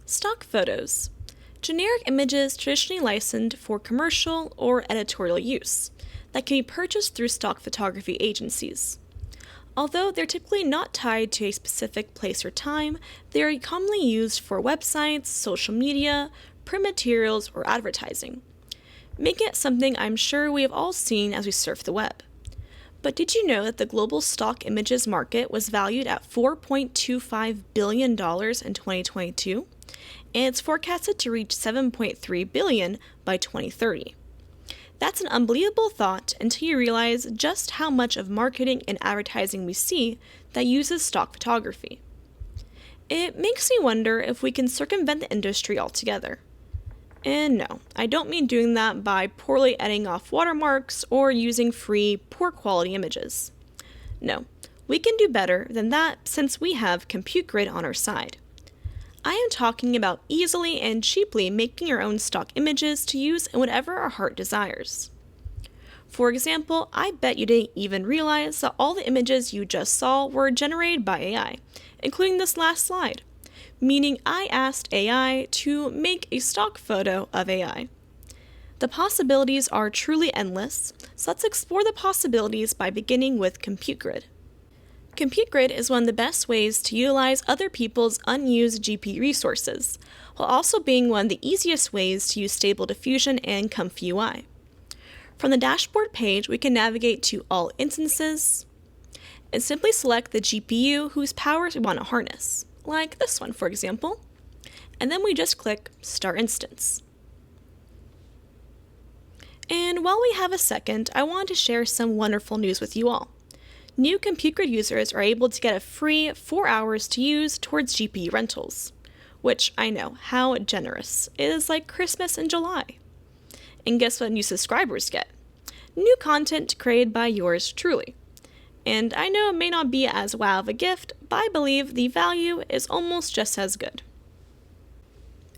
Stock photos. Generic images traditionally licensed for commercial or editorial use that can be purchased through stock photography agencies. Although they're typically not tied to a specific place or time, they are commonly used for websites, social media, print materials, or advertising, making it something I'm sure we have all seen as we surf the web. But did you know that the global stock images market was valued at $4.25 billion in 2022? And it's forecasted to reach $7.3 billion by 2030. That's an unbelievable thought until you realize just how much of marketing and advertising we see that uses stock photography. It makes me wonder if we can circumvent the industry altogether. And no, I don't mean doing that by poorly editing off watermarks or using free, poor quality images. No, we can do better than that since we have Compute Grid on our side. I am talking about easily and cheaply making your own stock images to use in whatever our heart desires. For example, I bet you didn't even realize that all the images you just saw were generated by AI, including this last slide, meaning I asked AI to make a stock photo of AI. The possibilities are truly endless, so let's explore the possibilities by beginning with Compute Grid. Compute Grid is one of the best ways to utilize other people's unused GPU resources, while also being one of the easiest ways to use Stable Diffusion and ComfyUI. From the dashboard page, we can navigate to All Instances, and simply select the GPU whose power we want to harness, like this one for example, and then we just click Start Instance. And while we have a second, I want to share some wonderful news with you all. New Compute Grid users are able to get a free 4 hours to use towards GPU rentals, which I know, how generous. It is like Christmas in July. And guess what new subscribers get? New content created by yours truly. And I know it may not be as wow of a gift, but I believe the value is almost just as good.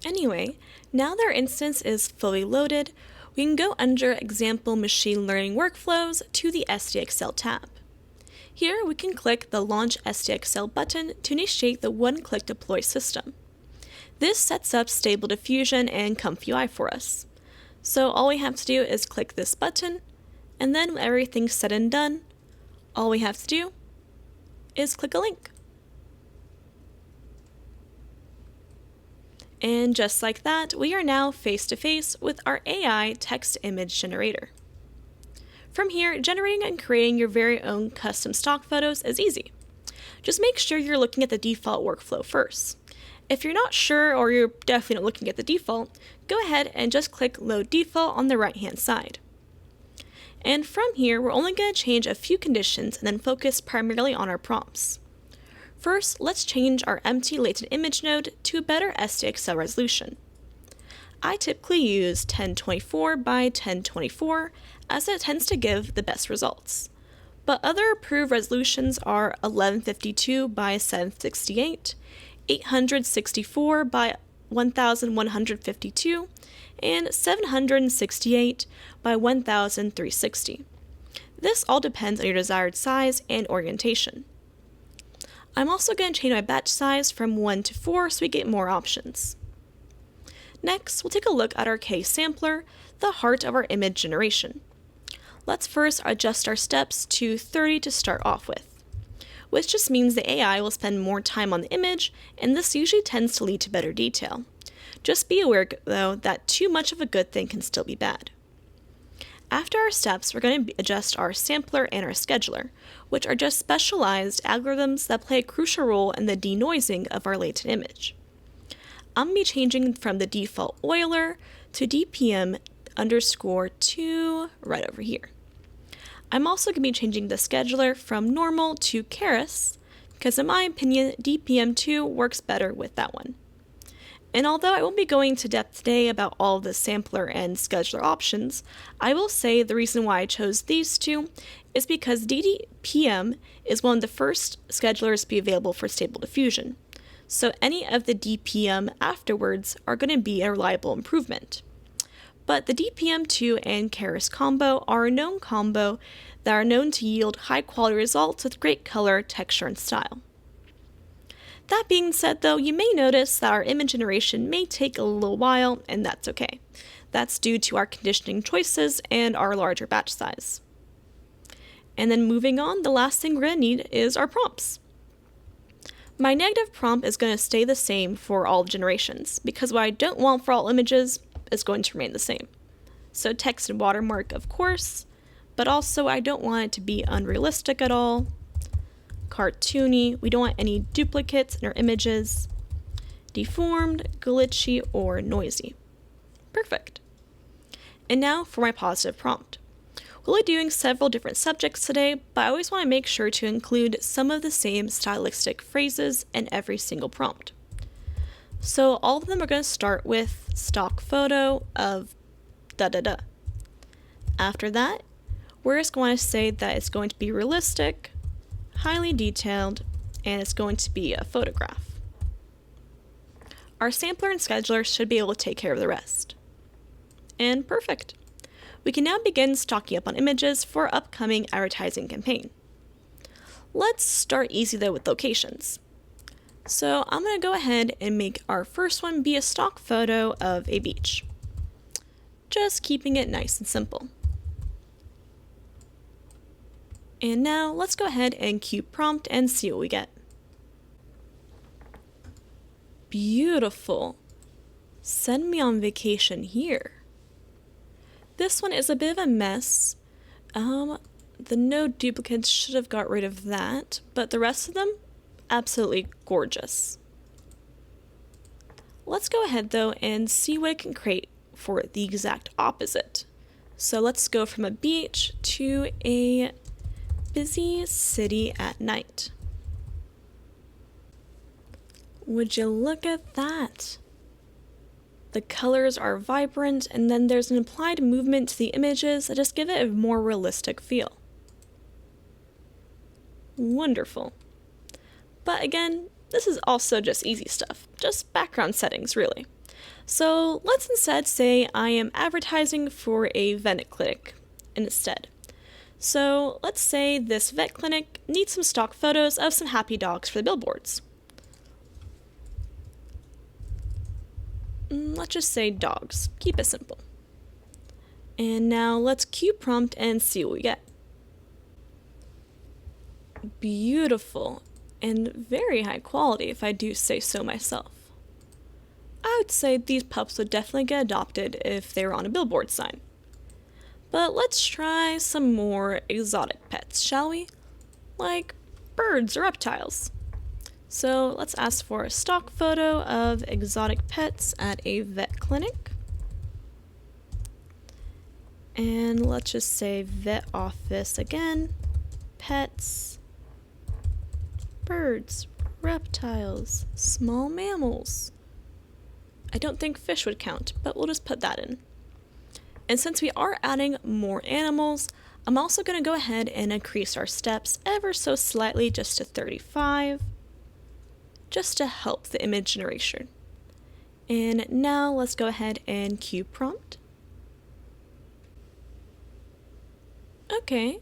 Anyway, now that our instance is fully loaded, we can go under Example Machine Learning Workflows to the SDXL tab. Here we can click the Launch SDXL button to initiate the one-click deploy system. This sets up Stable Diffusion and ComfyUI for us. So all we have to do is click this button, and then when everything's said and done, all we have to do is click a link. And just like that, we are now face-to-face with our AI text-image generator. From here, generating and creating your very own custom stock photos is easy. Just make sure you're looking at the default workflow first. If you're not sure or you're definitely not looking at the default, go ahead and just click Load Default on the right-hand side. And from here, we're only going to change a few conditions and then focus primarily on our prompts. First, let's change our empty latent image node to a better SDXL resolution. I typically use 1024 by 1024 as it tends to give the best results. But other approved resolutions are 1152 by 768, 864 by 1152, and 768 by 1360. This all depends on your desired size and orientation. I'm also going to change my batch size from 1 to 4 so we get more options. Next, we'll take a look at our K-sampler, the heart of our image generation. Let's first adjust our steps to 30 to start off with, which just means the AI will spend more time on the image, and this usually tends to lead to better detail. Just be aware, though, that too much of a good thing can still be bad. After our steps, we're going to adjust our sampler and our scheduler, which are just specialized algorithms that play a crucial role in the denoising of our latent image. I'm going to be changing from the default Euler to DPM_2 right over here. I'm also going to be changing the scheduler from normal to Keras, because in my opinion, DPM2 works better with that one. And although I won't be going into depth today about all of the sampler and scheduler options, I will say the reason why I chose these two is because DPM is one of the first schedulers to be available for Stable Diffusion. So any of the DPM afterwards are going to be a reliable improvement. But the DPM2 and Keras combo are a known combo that are known to yield high quality results with great color, texture, and style. That being said though, you may notice that our image generation may take a little while, and that's okay. That's due to our conditioning choices and our larger batch size. And then moving on, the last thing we're going to need is our prompts. My negative prompt is going to stay the same for all generations, because what I don't want for all images is going to remain the same. So text and watermark, of course, but also I don't want it to be unrealistic at all, cartoony, we don't want any duplicates in our images, deformed, glitchy, or noisy. Perfect. And now for my positive prompt. We'll be doing several different subjects today, but I always want to make sure to include some of the same stylistic phrases in every single prompt. So all of them are going to start with stock photo of da-da-da. After that, we're just going to say that it's going to be realistic, highly detailed, and it's going to be a photograph. Our sampler and scheduler should be able to take care of the rest. And perfect. We can now begin stocking up on images for our upcoming advertising campaign. Let's start easy though with locations. So I'm going to go ahead and make our first one be a stock photo of a beach. Just keeping it nice and simple. And now let's go ahead and cue prompt and see what we get. Beautiful. Send me on vacation here. This one is a bit of a mess. The no duplicates should have got rid of that, but the rest of them, absolutely gorgeous. Let's go ahead though and see what it can create for the exact opposite. So let's go from a beach to a busy city at night. Would you look at that? The colors are vibrant, and then there's an implied movement to the images that just give it a more realistic feel. Wonderful. But again, this is also just easy stuff, just background settings really. So let's instead say I am advertising for a vet clinic instead. So let's say this vet clinic needs some stock photos of some happy dogs for the billboards. Let's just say dogs. Keep it simple. And now let's cue prompt and see what we get. Beautiful and very high quality, if I do say so myself. I would say these pups would definitely get adopted if they were on a billboard sign. But let's try some more exotic pets, shall we? Like birds or reptiles. So let's ask for a stock photo of exotic pets at a vet clinic. And let's just say vet office again. Pets, birds, reptiles, small mammals. I don't think fish would count, but we'll just put that in. And since we are adding more animals, I'm also going to go ahead and increase our steps ever so slightly just to 35. Just to help the image generation. And now let's go ahead and cue prompt. Okay,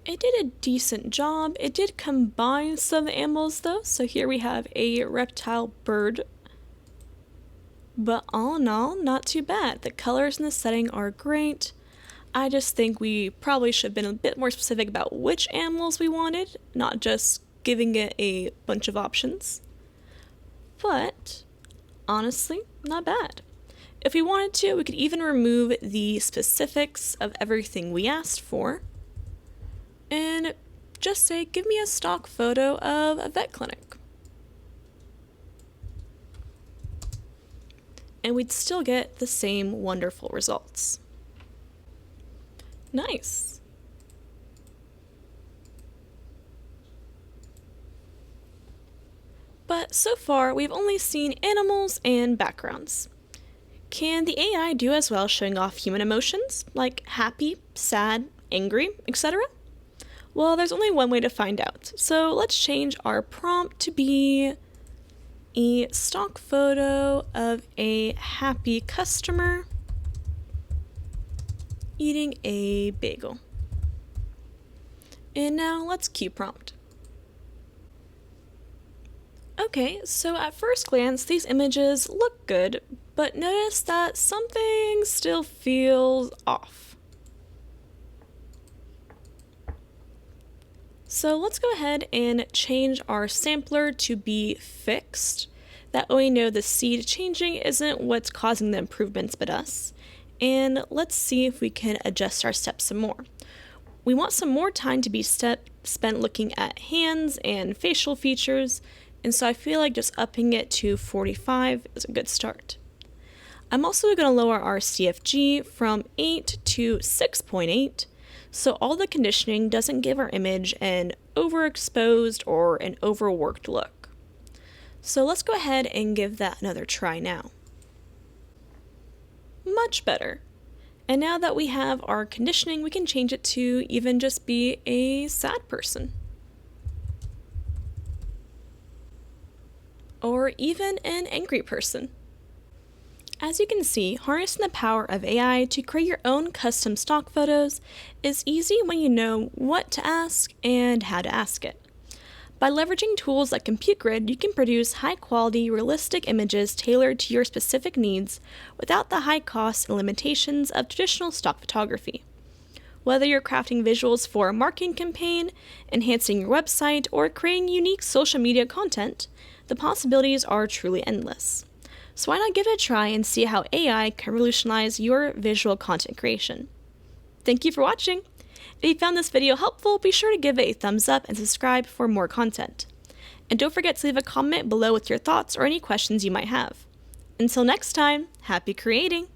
it did a decent job. It did combine some of the animals though, so here we have a reptile bird. But all in all, not too bad. The colors in the setting are great. I just think we probably should have been a bit more specific about which animals we wanted, not just giving it a bunch of options. But honestly, not bad. If we wanted to, we could even remove the specifics of everything we asked for and just say, give me a stock photo of a vet clinic. And we'd still get the same wonderful results. Nice. But so far, we've only seen animals and backgrounds. Can the AI do as well showing off human emotions, like happy, sad, angry, etc.? Well, there's only one way to find out. So let's change our prompt to be a stock photo of a happy customer eating a bagel. And now let's cue prompt. Okay, so at first glance, these images look good, but notice that something still feels off. So let's go ahead and change our sampler to be fixed. That way we know the seed changing isn't what's causing the improvements but us. And let's see if we can adjust our steps some more. We want some more time to be spent looking at hands and facial features, and so I feel like just upping it to 45 is a good start. I'm also going to lower our CFG from 8 to 6.8, so all the conditioning doesn't give our image an overexposed or an overworked look. So let's go ahead and give that another try now. Much better. And now that we have our conditioning, we can change it to even just be a sad person. Or even an angry person. As you can see, harnessing the power of AI to create your own custom stock photos is easy when you know what to ask and how to ask it. By leveraging tools like Compute Grid, you can produce high-quality, realistic images tailored to your specific needs without the high costs and limitations of traditional stock photography. Whether you're crafting visuals for a marketing campaign, enhancing your website, or creating unique social media content, the possibilities are truly endless. So why not give it a try and see how AI can revolutionize your visual content creation? Thank you for watching! If you found this video helpful, be sure to give it a thumbs up and subscribe for more content. And don't forget to leave a comment below with your thoughts or any questions you might have. Until next time, happy creating!